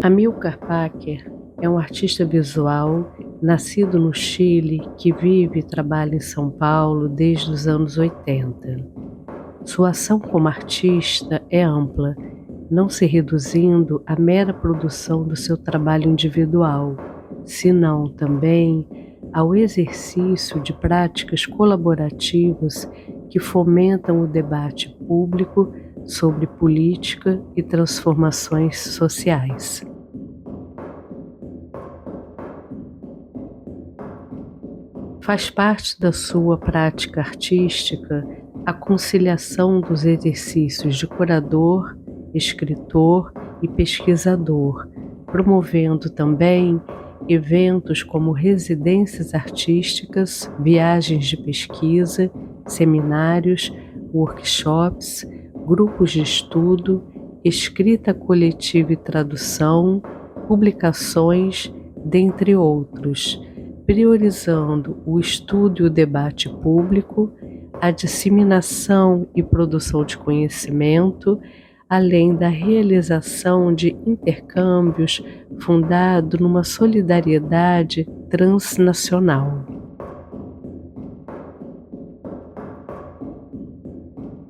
Amilcar Packer é um artista visual nascido no Chile que vive e trabalha em São Paulo desde os anos 80. Sua ação como artista é ampla, não se reduzindo à mera produção do seu trabalho individual, senão também ao exercício de práticas colaborativas que fomentam o debate público sobre política e transformações sociais. Faz parte da sua prática artística a conciliação dos exercícios de curador, escritor e pesquisador, promovendo também eventos como residências artísticas, viagens de pesquisa, seminários, workshops, grupos de estudo, escrita coletiva e tradução, publicações, dentre outros, priorizando o estudo e o debate público, a disseminação e produção de conhecimento, além da realização de intercâmbios fundado numa solidariedade transnacional.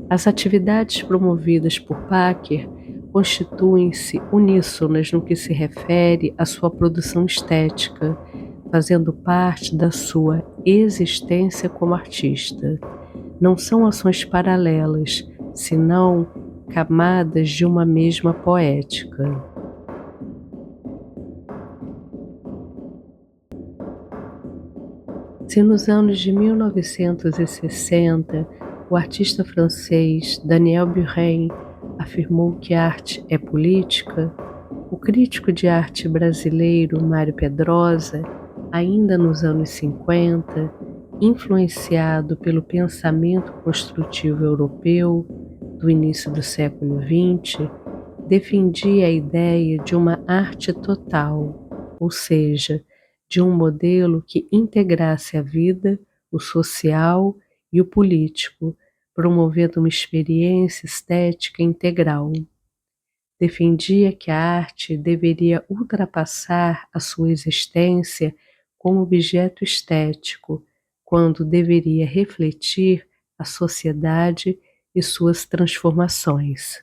As atividades promovidas por Packer constituem-se uníssonas no que se refere à sua produção estética, fazendo parte da sua existência como artista. Não são ações paralelas, senão camadas de uma mesma poética. Se nos anos de 1960 o artista francês Daniel Buren afirmou que arte é política, o crítico de arte brasileiro Mário Pedrosa, ainda nos anos 50, influenciado pelo pensamento construtivo europeu do início do século XX, defendia a ideia de uma arte total, ou seja, de um modelo que integrasse a vida, o social e o político, promovendo uma experiência estética integral. Defendia que a arte deveria ultrapassar a sua existência como objeto estético, quando deveria refletir a sociedade e suas transformações.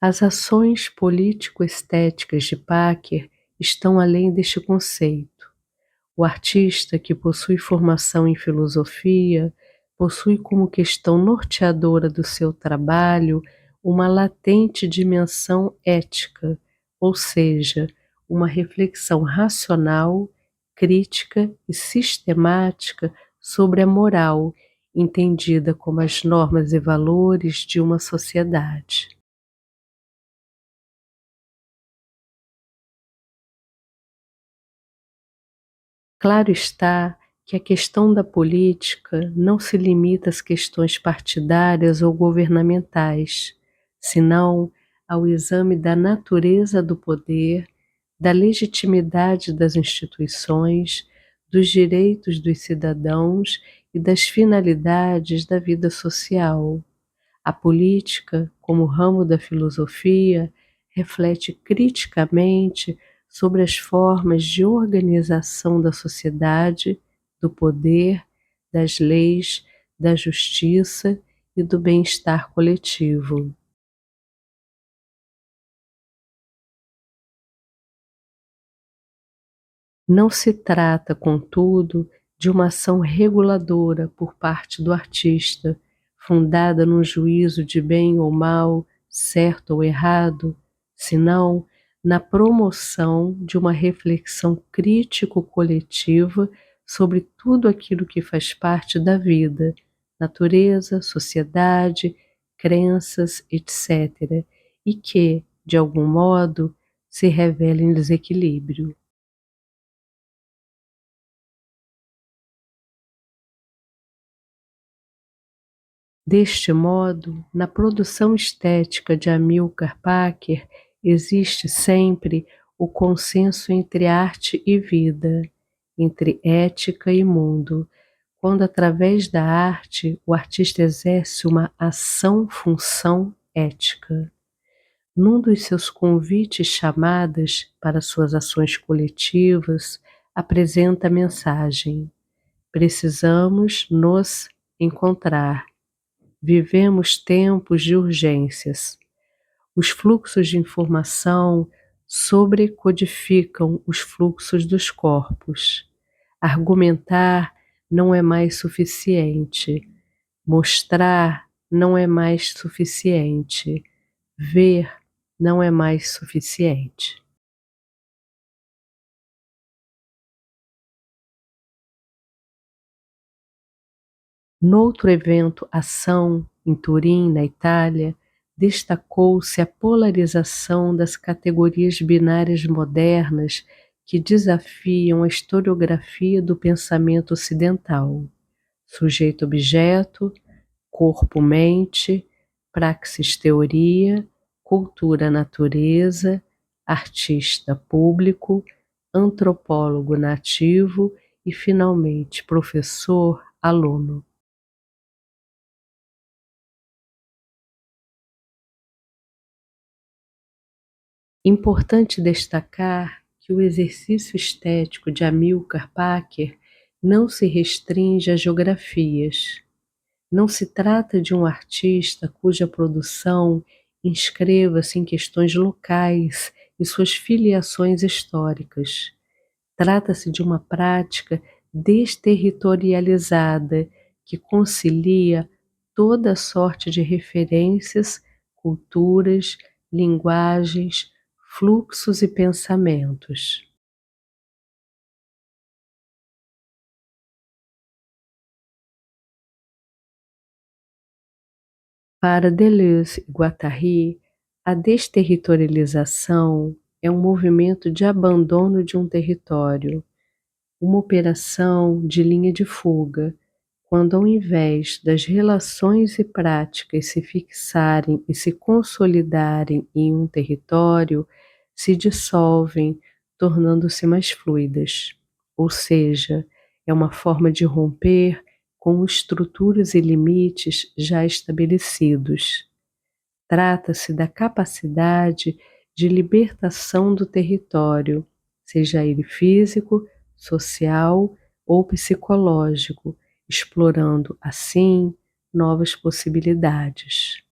As ações político-estéticas de Packer estão além deste conceito. O artista que possui formação em filosofia possui como questão norteadora do seu trabalho uma latente dimensão ética, ou seja, uma reflexão racional, crítica e sistemática sobre a moral, entendida como as normas e valores de uma sociedade. Claro está que a questão da política não se limita às questões partidárias ou governamentais, senão ao exame da natureza do poder, da legitimidade das instituições, dos direitos dos cidadãos e das finalidades da vida social. A política, como ramo da filosofia, reflete criticamente sobre as formas de organização da sociedade, do poder, das leis, da justiça e do bem-estar coletivo. Não se trata, contudo, de uma ação reguladora por parte do artista, fundada num juízo de bem ou mal, certo ou errado, senão na promoção de uma reflexão crítico-coletiva sobre tudo aquilo que faz parte da vida, natureza, sociedade, crenças, etc., e que, de algum modo, se revela em desequilíbrio. Deste modo, na produção estética de Amilcar Packer existe sempre o consenso entre arte e vida, entre ética e mundo, quando, através da arte, o artista exerce uma ação-função ética. Num dos seus convites chamadas para suas ações coletivas, apresenta a mensagem: precisamos nos encontrar. Vivemos tempos de urgências. Os fluxos de informação sobrecodificam os fluxos dos corpos. Argumentar não é mais suficiente. Mostrar não é mais suficiente. Ver não é mais suficiente. Noutro evento Ação, em Turim, na Itália, destacou-se a polarização das categorias binárias modernas que desafiam a historiografia do pensamento ocidental: sujeito-objeto, corpo-mente, praxis-teoria, cultura-natureza, artista-público, antropólogo nativo e, finalmente, professor-aluno. Importante destacar que o exercício estético de Amilcar Packer não se restringe a geografias. Não se trata de um artista cuja produção inscreva-se em questões locais e suas filiações históricas. Trata-se de uma prática desterritorializada que concilia toda sorte de referências, culturas, linguagens, fluxos e pensamentos. Para Deleuze e Guattari, a desterritorialização é um movimento de abandono de um território, uma operação de linha de fuga, quando, ao invés das relações e práticas se fixarem e se consolidarem em um território, se dissolvem, tornando-se mais fluidas. Ou seja, é uma forma de romper com estruturas e limites já estabelecidos. Trata-se da capacidade de libertação do território, seja ele físico, social ou psicológico, explorando, assim, novas possibilidades.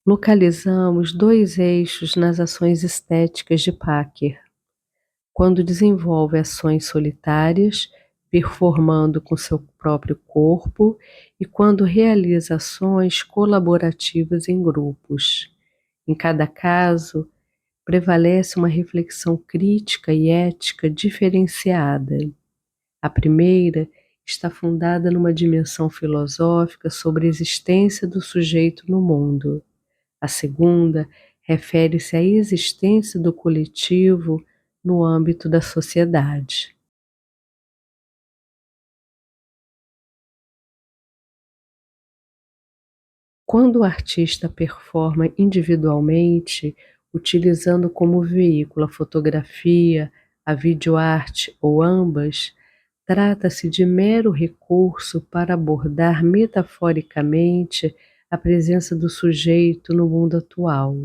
Localizamos dois eixos nas ações estéticas de Packer: quando desenvolve ações solitárias, performando com seu próprio corpo, e quando realiza ações colaborativas em grupos. Em cada caso, prevalece uma reflexão crítica e ética diferenciada. A primeira está fundada numa dimensão filosófica sobre a existência do sujeito no mundo. A segunda refere-se à existência do coletivo no âmbito da sociedade. Quando o artista performa individualmente, utilizando como veículo a fotografia, a videoarte ou ambas, trata-se de mero recurso para abordar metaforicamente a presença do sujeito no mundo atual.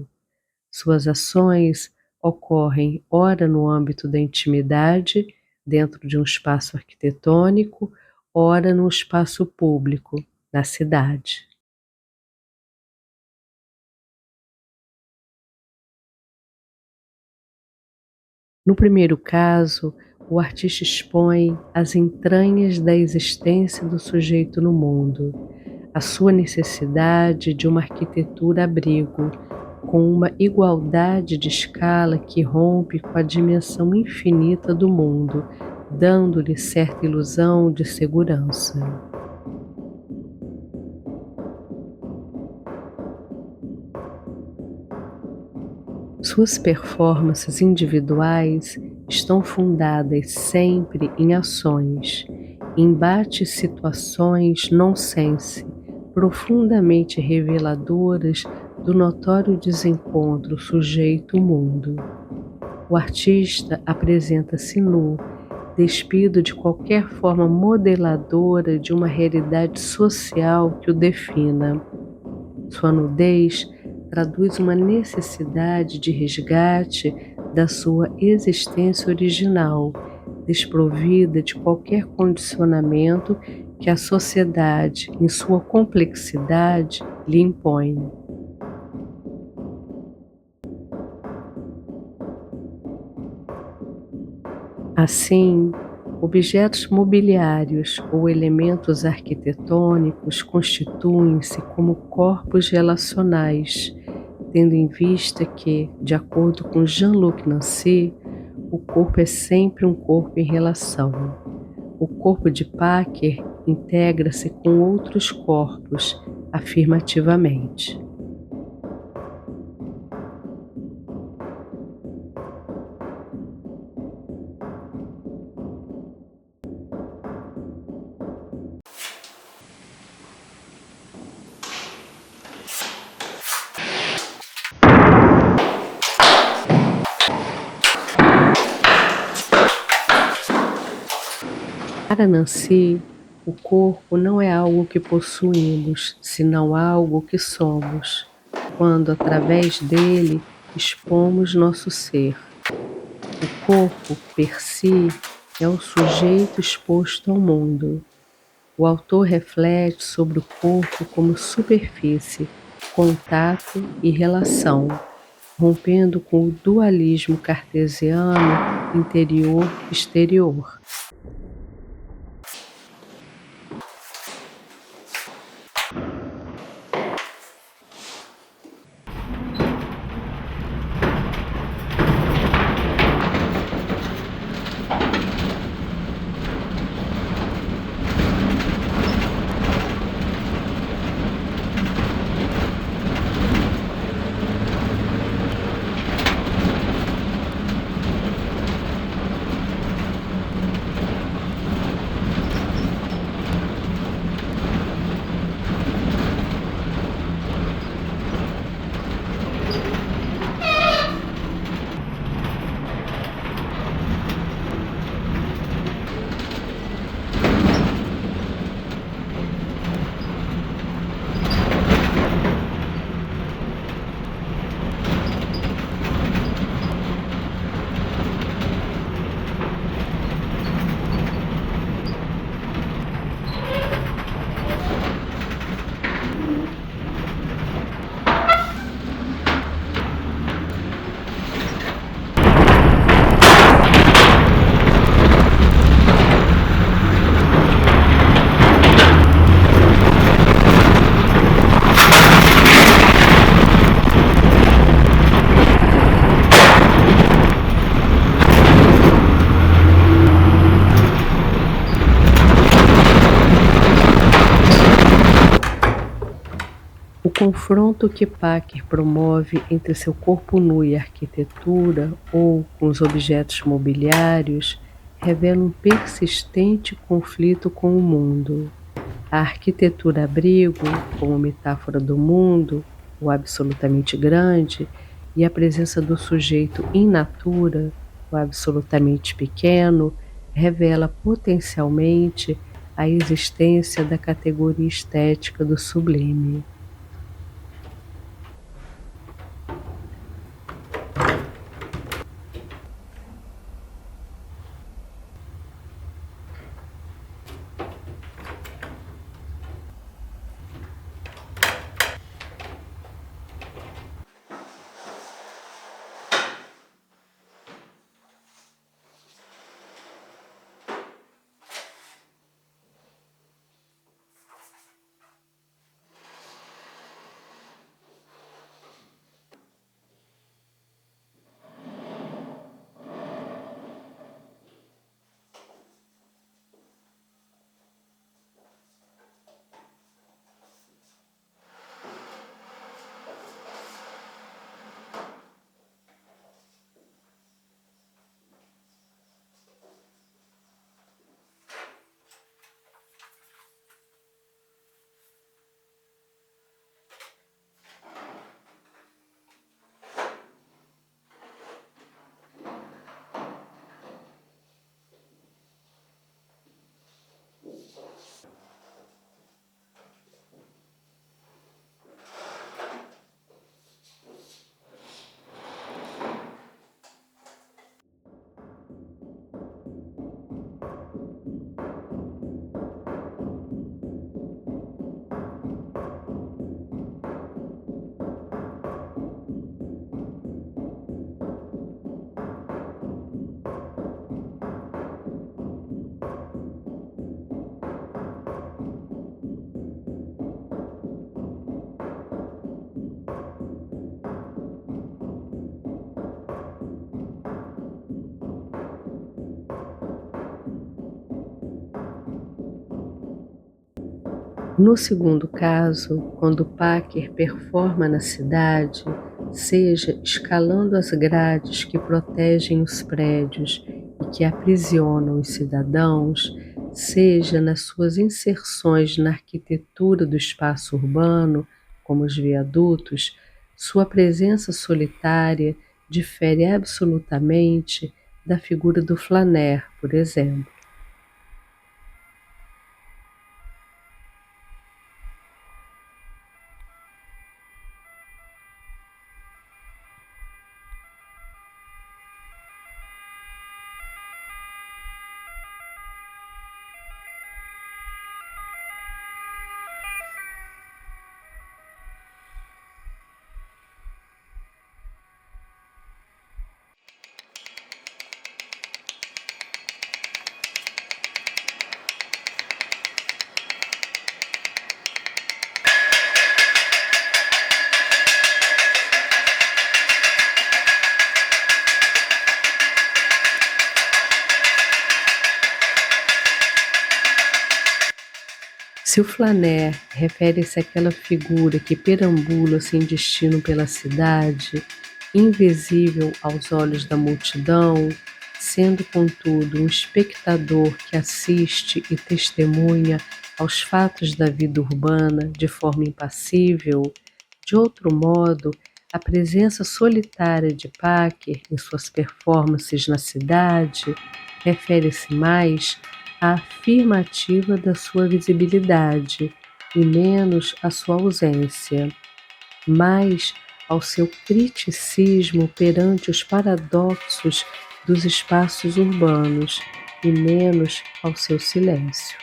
Suas ações ocorrem ora no âmbito da intimidade, dentro de um espaço arquitetônico, ora no espaço público, na cidade. No primeiro caso, o artista expõe as entranhas da existência do sujeito no mundo, a sua necessidade de uma arquitetura-abrigo, com uma igualdade de escala que rompe com a dimensão infinita do mundo, dando-lhe certa ilusão de segurança. Suas performances individuais estão fundadas sempre em ações, embate-situações nonsense, profundamente reveladoras do notório desencontro sujeito-mundo. O artista apresenta-se nu, despido de qualquer forma modeladora de uma realidade social que o defina. Sua nudez traduz uma necessidade de resgate da sua existência original, desprovida de qualquer condicionamento que a sociedade, em sua complexidade, lhe impõe. Assim, objetos mobiliários ou elementos arquitetônicos constituem-se como corpos relacionais, tendo em vista que, de acordo com Jean-Luc Nancy, o corpo é sempre um corpo em relação. O corpo de Packer integra-se com outros corpos, afirmativamente. Para Nancy, o corpo não é algo que possuímos, senão algo que somos, quando, através dele, expomos nosso ser. O corpo, per si, é o sujeito exposto ao mundo. O autor reflete sobre o corpo como superfície, contato e relação, rompendo com o dualismo cartesiano interior-exterior. O confronto que Packer promove entre seu corpo nu e a arquitetura, ou com os objetos mobiliários, revela um persistente conflito com o mundo. A arquitetura-abrigo, como metáfora do mundo, o absolutamente grande, e a presença do sujeito in natura, o absolutamente pequeno, revela potencialmente a existência da categoria estética do sublime. No segundo caso, quando o Packer performa na cidade, seja escalando as grades que protegem os prédios e que aprisionam os cidadãos, seja nas suas inserções na arquitetura do espaço urbano, como os viadutos, sua presença solitária difere absolutamente da figura do flaner, por exemplo. Se o flaner refere-se àquela figura que perambula sem destino pela cidade, invisível aos olhos da multidão, sendo, contudo, um espectador que assiste e testemunha aos fatos da vida urbana de forma impassível, de outro modo, a presença solitária de Packer em suas performances na cidade refere-se mais à afirmativa da sua visibilidade e menos à sua ausência, mais ao seu criticismo perante os paradoxos dos espaços urbanos e menos ao seu silêncio.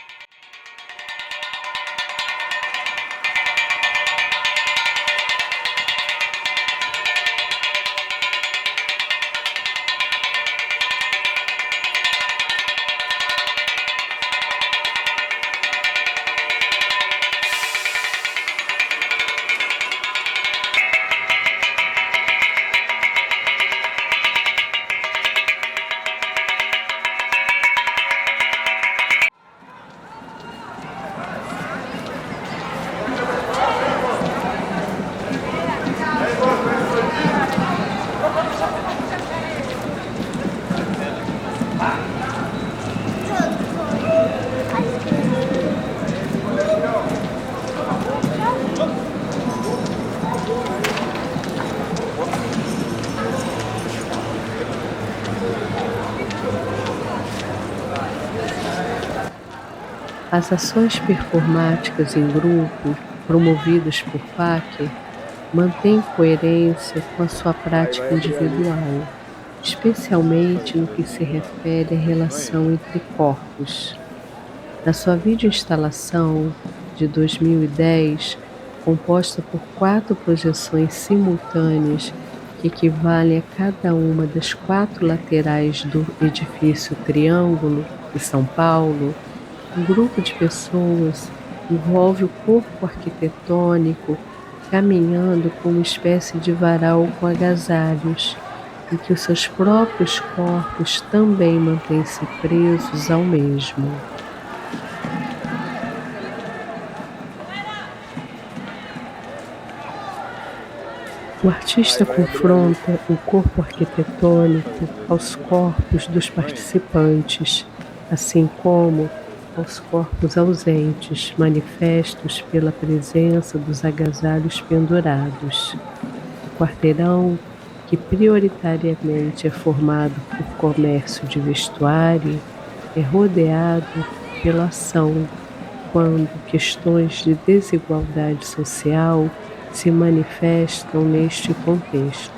As ações performáticas em grupo, promovidas por Packer, mantêm coerência com a sua prática individual, especialmente no que se refere à relação entre corpos. Na sua videoinstalação de 2010, composta por 4 projeções simultâneas que equivalem a cada uma das 4 laterais do edifício Triângulo, em São Paulo, um grupo de pessoas envolve o corpo arquitetônico caminhando com uma espécie de varal com agasalhos, em que os seus próprios corpos também mantêm-se presos ao mesmo. O artista confronta o corpo arquitetônico aos corpos dos participantes, assim como aos corpos ausentes, manifestos pela presença dos agasalhos pendurados. O quarteirão, que prioritariamente é formado por comércio de vestuário, é rodeado pela ação quando questões de desigualdade social se manifestam neste contexto.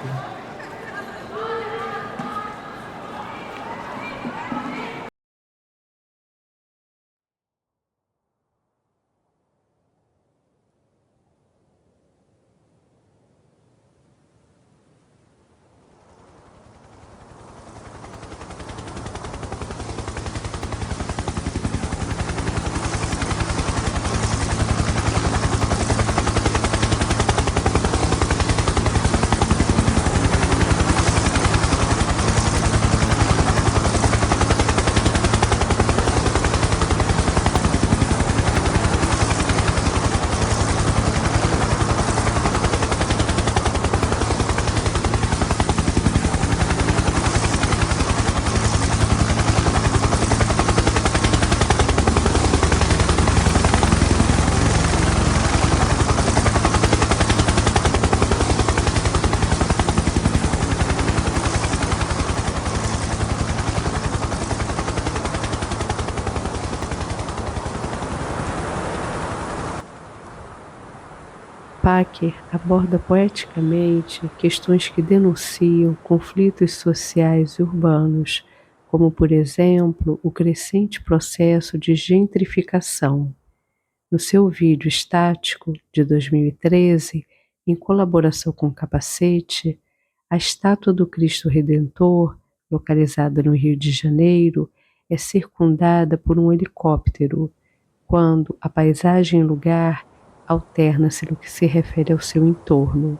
Packer aborda poeticamente questões que denunciam conflitos sociais e urbanos, como, por exemplo, o crescente processo de gentrificação. No seu vídeo estático de 2013, em colaboração com Capacete, a estátua do Cristo Redentor, localizada no Rio de Janeiro, é circundada por um helicóptero, quando a paisagem e lugar alterna-se no que se refere ao seu entorno.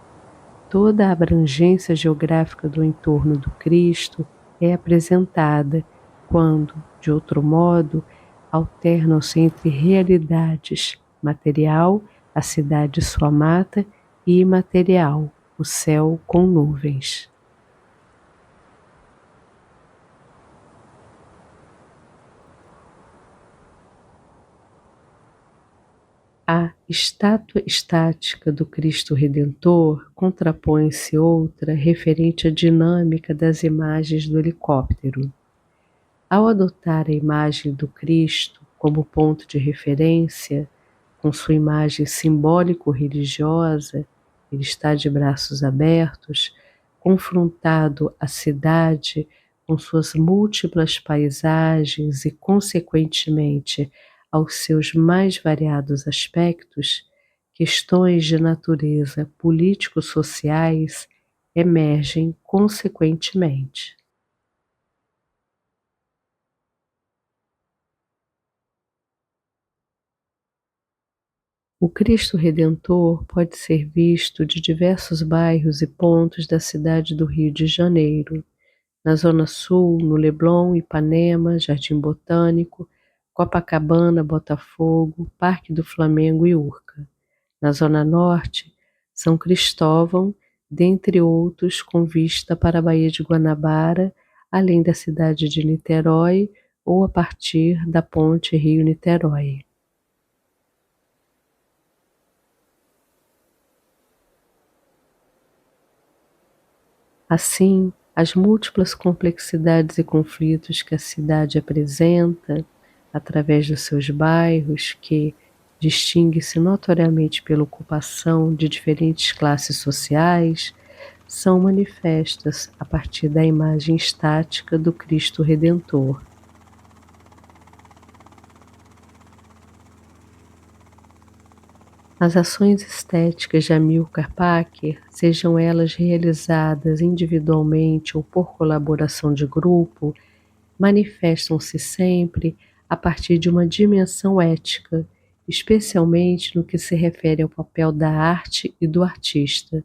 Toda a abrangência geográfica do entorno do Cristo é apresentada quando, de outro modo, alternam-se entre realidades material, a cidade e sua mata, e imaterial, o céu com nuvens. À estátua estática do Cristo Redentor contrapõe-se outra referente à dinâmica das imagens do helicóptero. Ao adotar a imagem do Cristo como ponto de referência, com sua imagem simbólico-religiosa, ele está de braços abertos, confrontado à cidade com suas múltiplas paisagens e, consequentemente, aos seus mais variados aspectos, questões de natureza político-sociais emergem consequentemente. O Cristo Redentor pode ser visto de diversos bairros e pontos da cidade do Rio de Janeiro. Na Zona Sul, no Leblon, Ipanema, Jardim Botânico, Copacabana, Botafogo, Parque do Flamengo e Urca. Na Zona Norte, São Cristóvão, dentre outros, com vista para a Baía de Guanabara, além da cidade de Niterói ou a partir da ponte Rio-Niterói. Assim, as múltiplas complexidades e conflitos que a cidade apresenta, através dos seus bairros, que distingue-se notoriamente pela ocupação de diferentes classes sociais, são manifestas a partir da imagem estática do Cristo Redentor. As ações estéticas de Amilcar Packer, sejam elas realizadas individualmente ou por colaboração de grupo, manifestam-se sempre a partir de uma dimensão ética, especialmente no que se refere ao papel da arte e do artista,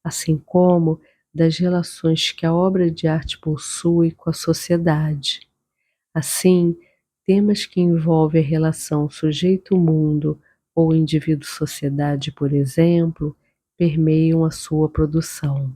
assim como das relações que a obra de arte possui com a sociedade. Assim, temas que envolvem a relação sujeito-mundo ou indivíduo-sociedade, por exemplo, permeiam a sua produção.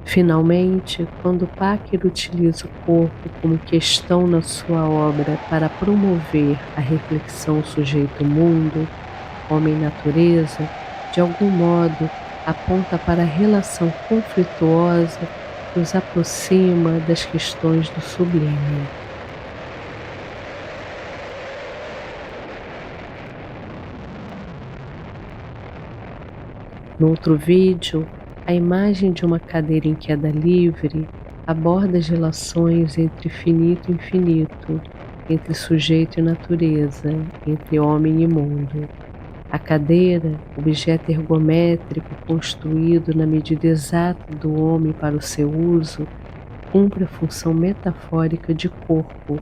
Finalmente, quando Packer utiliza o corpo como questão na sua obra para promover a reflexão sujeito-mundo, homem-natureza, de algum modo aponta para a relação conflituosa que os aproxima das questões do sublime. No outro vídeo, a imagem de uma cadeira em queda livre aborda as relações entre finito e infinito, entre sujeito e natureza, entre homem e mundo. A cadeira, objeto ergométrico construído na medida exata do homem para o seu uso, cumpre a função metafórica de corpo,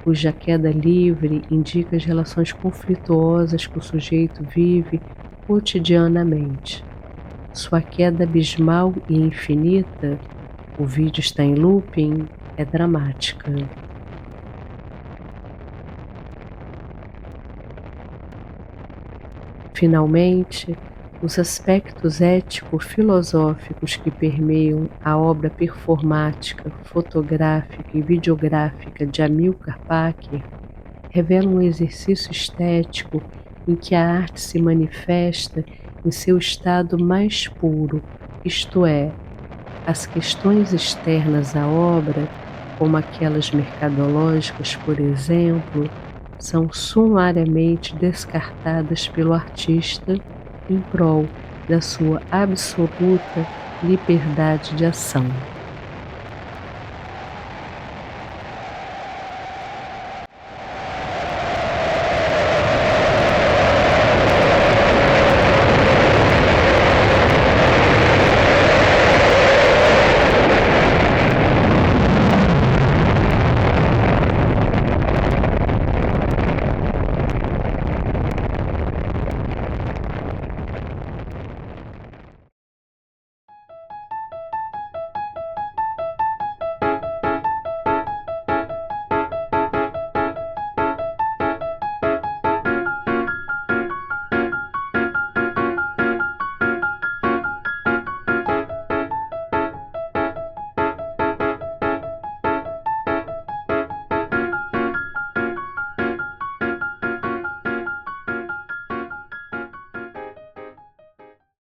cuja queda livre indica as relações conflituosas que o sujeito vive cotidianamente. Sua queda abismal e infinita, o vídeo está em looping, é dramática. Finalmente, os aspectos ético-filosóficos que permeiam a obra performática, fotográfica e videográfica de Amilcar Packer revelam um exercício estético em que a arte se manifesta em seu estado mais puro, isto é, as questões externas à obra, como aquelas mercadológicas, por exemplo, são sumariamente descartadas pelo artista em prol da sua absoluta liberdade de ação.